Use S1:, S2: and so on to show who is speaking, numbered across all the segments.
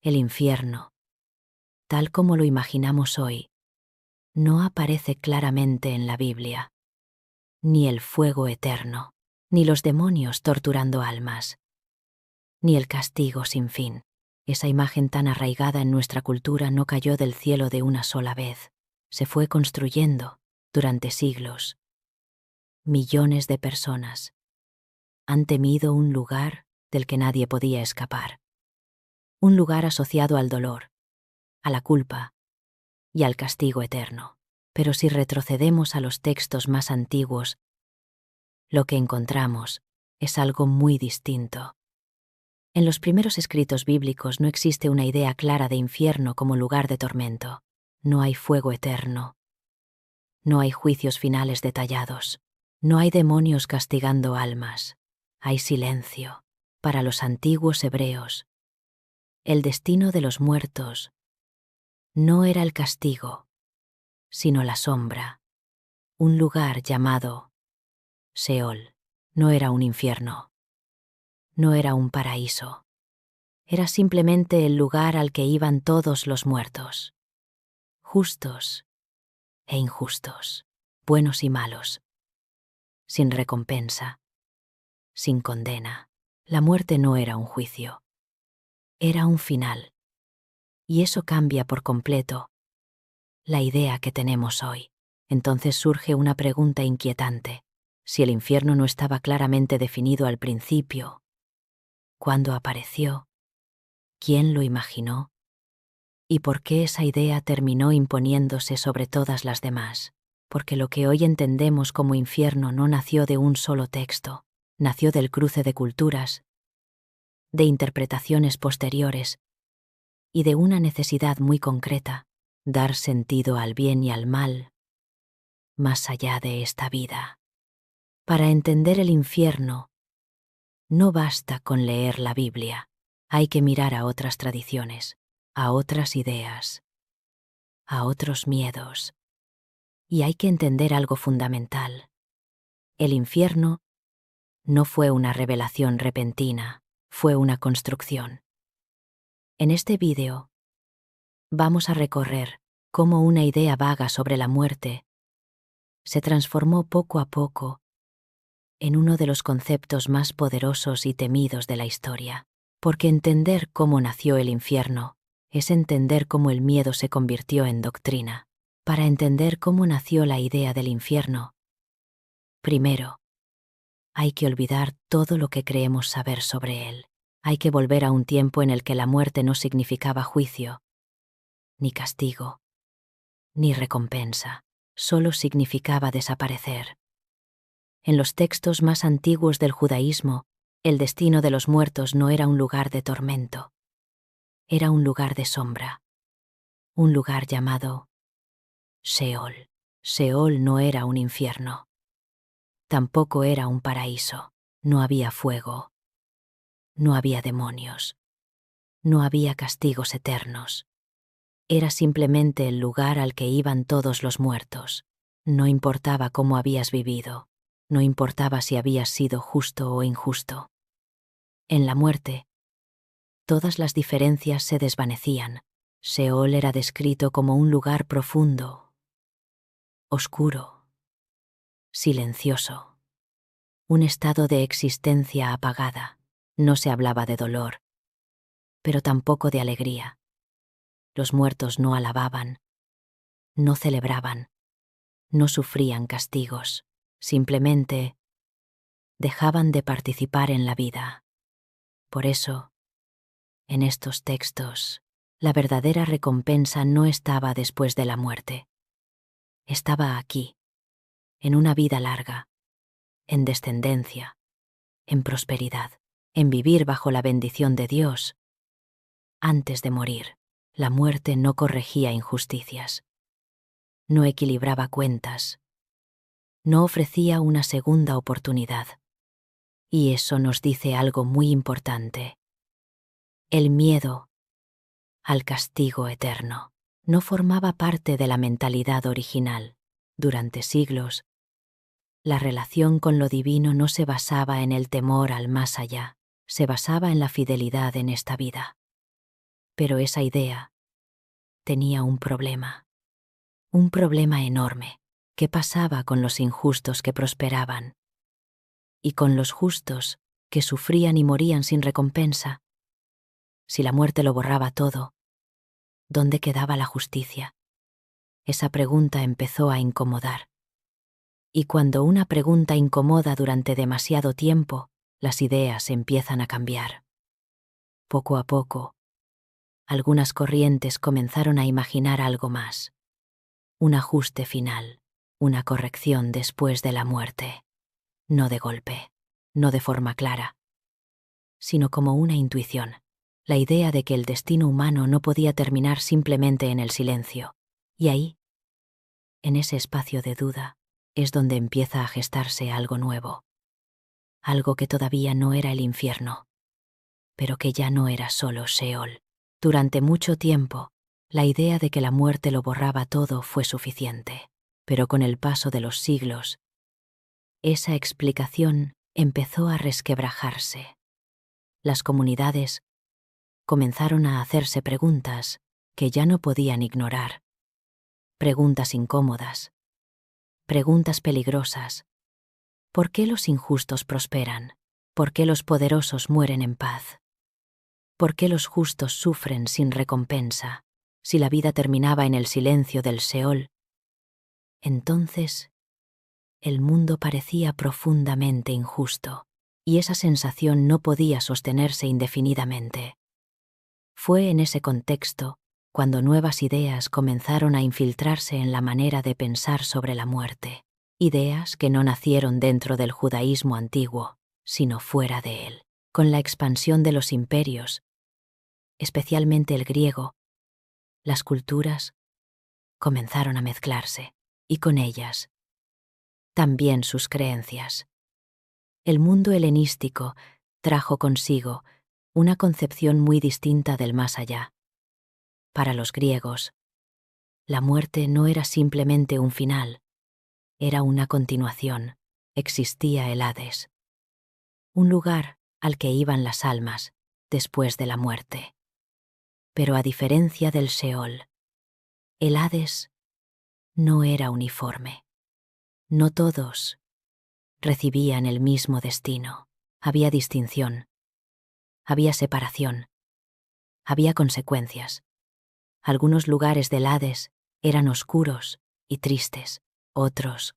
S1: El infierno, tal como lo imaginamos hoy, no aparece claramente en la Biblia. Ni el fuego eterno, ni los demonios torturando almas, ni el castigo sin fin. Esa imagen tan arraigada en nuestra cultura no cayó del cielo de una sola vez. Se fue construyendo durante siglos. Millones de personas han temido un lugar del que nadie podía escapar. Un lugar asociado al dolor, a la culpa y al castigo eterno. Pero si retrocedemos a los textos más antiguos, lo que encontramos es algo muy distinto. En los primeros escritos bíblicos no existe una idea clara de infierno como lugar de tormento. No hay fuego eterno. No hay juicios finales detallados. No hay demonios castigando almas. Hay silencio. Para los antiguos hebreos, el destino de los muertos no era el castigo, sino la sombra. Un lugar llamado Seol no era un infierno. No era un paraíso. Era simplemente el lugar al que iban todos los muertos. Justos e injustos, buenos y malos. Sin recompensa, sin condena. La muerte no era un juicio. Era un final. Y eso cambia por completo la idea que tenemos hoy. Entonces surge una pregunta inquietante. Si el infierno no estaba claramente definido al principio, ¿cuándo apareció? ¿Quién lo imaginó? ¿Y por qué esa idea terminó imponiéndose sobre todas las demás? Porque lo que hoy entendemos como infierno no nació de un solo texto, nació del cruce de culturas, de interpretaciones posteriores y de una necesidad muy concreta: dar sentido al bien y al mal, más allá de esta vida. Para entender el infierno, no basta con leer la Biblia, hay que mirar a otras tradiciones, a otras ideas, a otros miedos. Y hay que entender algo fundamental. El infierno no fue una revelación repentina, fue una construcción. En este vídeo vamos a recorrer cómo una idea vaga sobre la muerte se transformó poco a poco en uno de los conceptos más poderosos y temidos de la historia. Porque entender cómo nació el infierno es entender cómo el miedo se convirtió en doctrina. Para entender cómo nació la idea del infierno, primero, hay que olvidar todo lo que creemos saber sobre él. Hay que volver a un tiempo en el que la muerte no significaba juicio, ni castigo, ni recompensa. Solo significaba desaparecer. En los textos más antiguos del judaísmo, el destino de los muertos no era un lugar de tormento. Era un lugar de sombra. Un lugar llamado Seol. Seol no era un infierno. Tampoco era un paraíso. No había fuego. No había demonios. No había castigos eternos. Era simplemente el lugar al que iban todos los muertos. No importaba cómo habías vivido. No importaba si habías sido justo o injusto. En la muerte, todas las diferencias se desvanecían. Seol era descrito como un lugar profundo, oscuro, silencioso. Un estado de existencia apagada. No se hablaba de dolor, pero tampoco de alegría. Los muertos no alababan, no celebraban, no sufrían castigos, simplemente dejaban de participar en la vida. Por eso, en estos textos, la verdadera recompensa no estaba después de la muerte. Estaba aquí, en una vida larga, en descendencia, en prosperidad, en vivir bajo la bendición de Dios. Antes de morir, la muerte no corregía injusticias, no equilibraba cuentas, no ofrecía una segunda oportunidad. Y eso nos dice algo muy importante. El miedo al castigo eterno no formaba parte de la mentalidad original. Durante siglos, la relación con lo divino no se basaba en el temor al más allá, se basaba en la fidelidad en esta vida. Pero esa idea tenía un problema enorme. ¿Qué pasaba con los injustos que prosperaban? ¿Y con los justos que sufrían y morían sin recompensa? Si la muerte lo borraba todo, ¿dónde quedaba la justicia? Esa pregunta empezó a incomodar. Y cuando una pregunta incomoda durante demasiado tiempo, las ideas empiezan a cambiar. Poco a poco, algunas corrientes comenzaron a imaginar algo más. Un ajuste final, una corrección después de la muerte. No de golpe, no de forma clara, sino como una intuición. La idea de que el destino humano no podía terminar simplemente en el silencio. Y ahí, en ese espacio de duda, es donde empieza a gestarse algo nuevo. Algo que todavía no era el infierno, pero que ya no era solo Sheol. Durante mucho tiempo, la idea de que la muerte lo borraba todo fue suficiente. Pero con el paso de los siglos, esa explicación empezó a resquebrajarse. Las comunidades comenzaron a hacerse preguntas que ya no podían ignorar. Preguntas incómodas. Preguntas peligrosas. ¿Por qué los injustos prosperan? ¿Por qué los poderosos mueren en paz? ¿Por qué los justos sufren sin recompensa? Si la vida terminaba en el silencio del Sheol, entonces el mundo parecía profundamente injusto, y esa sensación no podía sostenerse indefinidamente. Fue en ese contexto cuando nuevas ideas comenzaron a infiltrarse en la manera de pensar sobre la muerte, ideas que no nacieron dentro del judaísmo antiguo, sino fuera de él. Con la expansión de los imperios, especialmente el griego, las culturas comenzaron a mezclarse, y con ellas también sus creencias. El mundo helenístico trajo consigo una concepción muy distinta del más allá. Para los griegos, la muerte no era simplemente un final, era una continuación. Existía el Hades, un lugar al que iban las almas después de la muerte. Pero a diferencia del Sheol, el Hades no era uniforme. No todos recibían el mismo destino. Había distinción, había separación, había consecuencias. Algunos lugares del Hades eran oscuros y tristes, otros,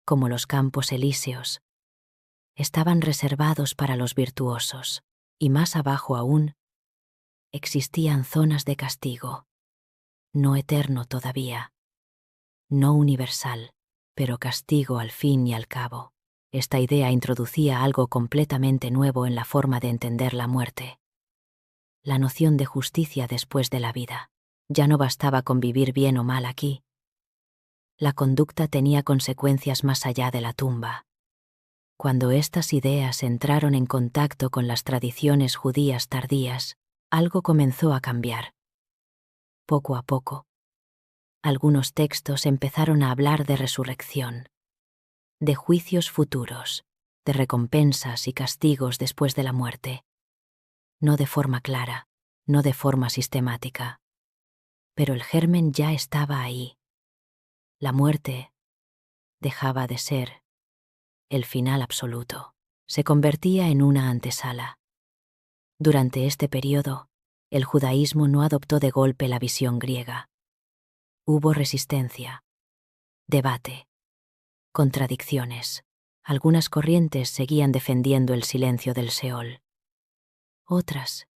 S1: como los campos elíseos, estaban reservados para los virtuosos, y más abajo aún, existían zonas de castigo, no eterno todavía, no universal, pero castigo al fin y al cabo. Esta idea introducía algo completamente nuevo en la forma de entender la muerte. La noción de justicia después de la vida. Ya no bastaba con vivir bien o mal aquí. La conducta tenía consecuencias más allá de la tumba. Cuando estas ideas entraron en contacto con las tradiciones judías tardías, algo comenzó a cambiar. Poco a poco, algunos textos empezaron a hablar de resurrección, de juicios futuros, de recompensas y castigos después de la muerte. No de forma clara, no de forma sistemática. Pero el germen ya estaba ahí. La muerte dejaba de ser el final absoluto. Se convertía en una antesala. Durante este periodo, el judaísmo no adoptó de golpe la visión griega. Hubo resistencia, debate, contradicciones. Algunas corrientes seguían defendiendo el silencio del Sheol. Otras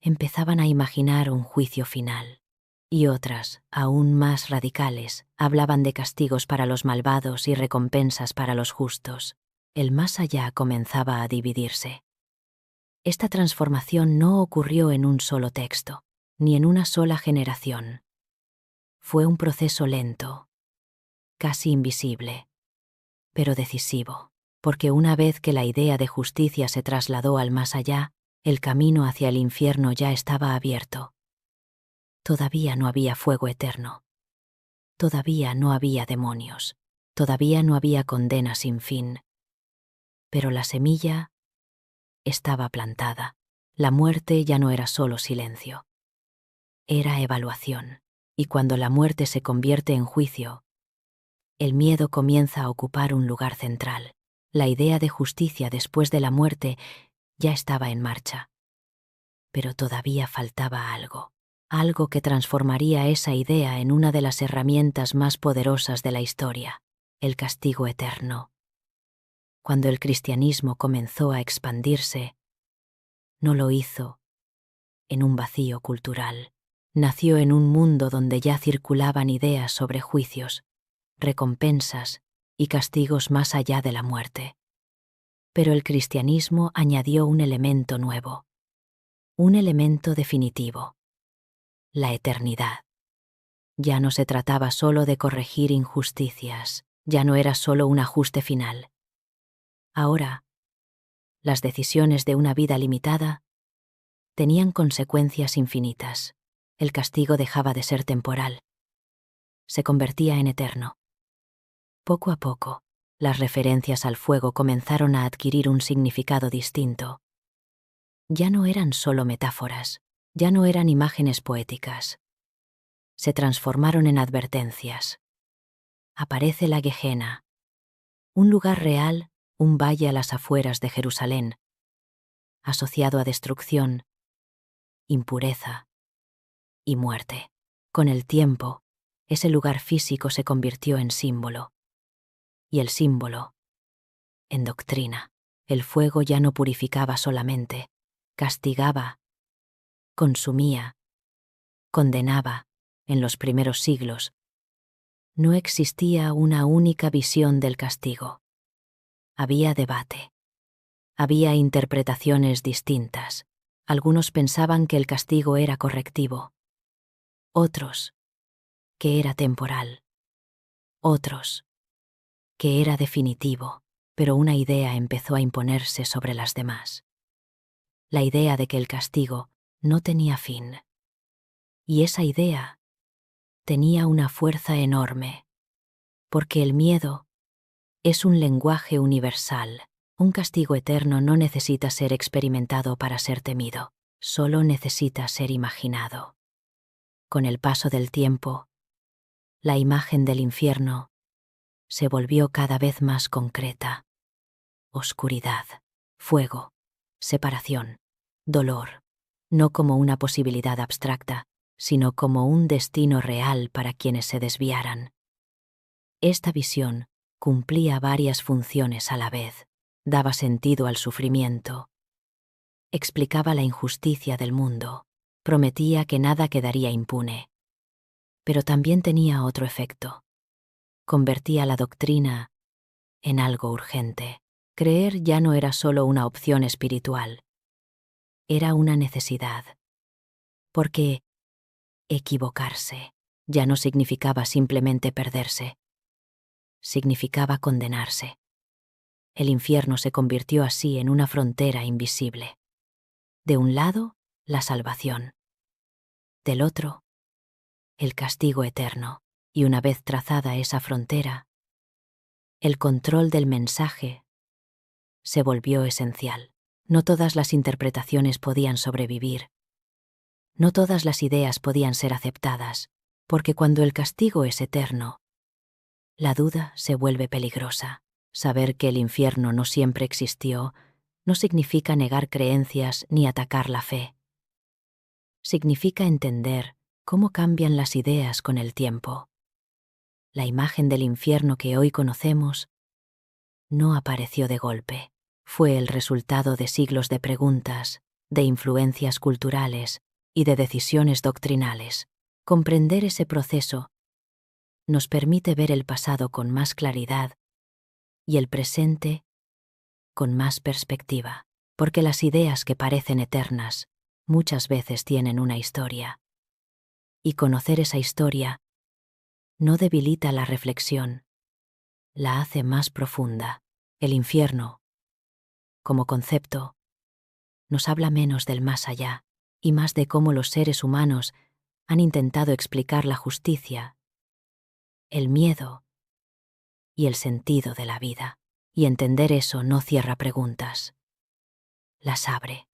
S1: empezaban a imaginar un juicio final. Y otras, aún más radicales, hablaban de castigos para los malvados y recompensas para los justos. El más allá comenzaba a dividirse. Esta transformación no ocurrió en un solo texto, ni en una sola generación. Fue un proceso lento, casi invisible, pero decisivo, porque una vez que la idea de justicia se trasladó al más allá, el camino hacia el infierno ya estaba abierto. Todavía no había fuego eterno. Todavía no había demonios. Todavía no había condena sin fin. Pero la semilla estaba plantada. La muerte ya no era solo silencio. Era evaluación. Y cuando la muerte se convierte en juicio, el miedo comienza a ocupar un lugar central. La idea de justicia después de la muerte ya estaba en marcha. Pero todavía faltaba algo. Algo que transformaría esa idea en una de las herramientas más poderosas de la historia: el castigo eterno. Cuando el cristianismo comenzó a expandirse, no lo hizo en un vacío cultural. Nació en un mundo donde ya circulaban ideas sobre juicios, recompensas y castigos más allá de la muerte. Pero el cristianismo añadió un elemento nuevo, un elemento definitivo: la eternidad. Ya no se trataba solo de corregir injusticias, ya no era solo un ajuste final. Ahora, las decisiones de una vida limitada tenían consecuencias infinitas. El castigo dejaba de ser temporal, se convertía en eterno. Poco a poco, las referencias al fuego comenzaron a adquirir un significado distinto. Ya no eran solo metáforas, ya no eran imágenes poéticas. Se transformaron en advertencias. Aparece la Gehenna, un lugar real, un valle a las afueras de Jerusalén, asociado a destrucción, impureza y muerte. Con el tiempo, ese lugar físico se convirtió en símbolo. Y el símbolo, en doctrina. El fuego ya no purificaba solamente, castigaba, consumía, condenaba. En los primeros siglos, no existía una única visión del castigo. Había debate. Había interpretaciones distintas. Algunos pensaban que el castigo era correctivo. Otros, que era temporal. Otros, que era definitivo. Pero una idea empezó a imponerse sobre las demás. La idea de que el castigo no tenía fin. Y esa idea tenía una fuerza enorme, porque el miedo es un lenguaje universal. Un castigo eterno no necesita ser experimentado para ser temido, solo necesita ser imaginado. Con el paso del tiempo, la imagen del infierno se volvió cada vez más concreta. Oscuridad, fuego, separación, dolor, no como una posibilidad abstracta, sino como un destino real para quienes se desviaran. Esta visión cumplía varias funciones a la vez. Daba sentido al sufrimiento, explicaba la injusticia del mundo, prometía que nada quedaría impune. Pero también tenía otro efecto. Convertía la doctrina en algo urgente. Creer ya no era solo una opción espiritual, era una necesidad. Porque equivocarse ya no significaba simplemente perderse, significaba condenarse. El infierno se convirtió así en una frontera invisible. De un lado, la salvación. Del otro, el castigo eterno. Y una vez trazada esa frontera, el control del mensaje se volvió esencial. No todas las interpretaciones podían sobrevivir. No todas las ideas podían ser aceptadas, porque cuando el castigo es eterno, la duda se vuelve peligrosa. Saber que el infierno no siempre existió no significa negar creencias ni atacar la fe. Significa entender cómo cambian las ideas con el tiempo. La imagen del infierno que hoy conocemos no apareció de golpe. Fue el resultado de siglos de preguntas, de influencias culturales y de decisiones doctrinales. Comprender ese proceso nos permite ver el pasado con más claridad y el presente con más perspectiva, porque las ideas que parecen eternas muchas veces tienen una historia. Y conocer esa historia no debilita la reflexión, la hace más profunda. El infierno, como concepto, nos habla menos del más allá y más de cómo los seres humanos han intentado explicar la justicia, el miedo y el sentido de la vida. Y entender eso no cierra preguntas, las abre.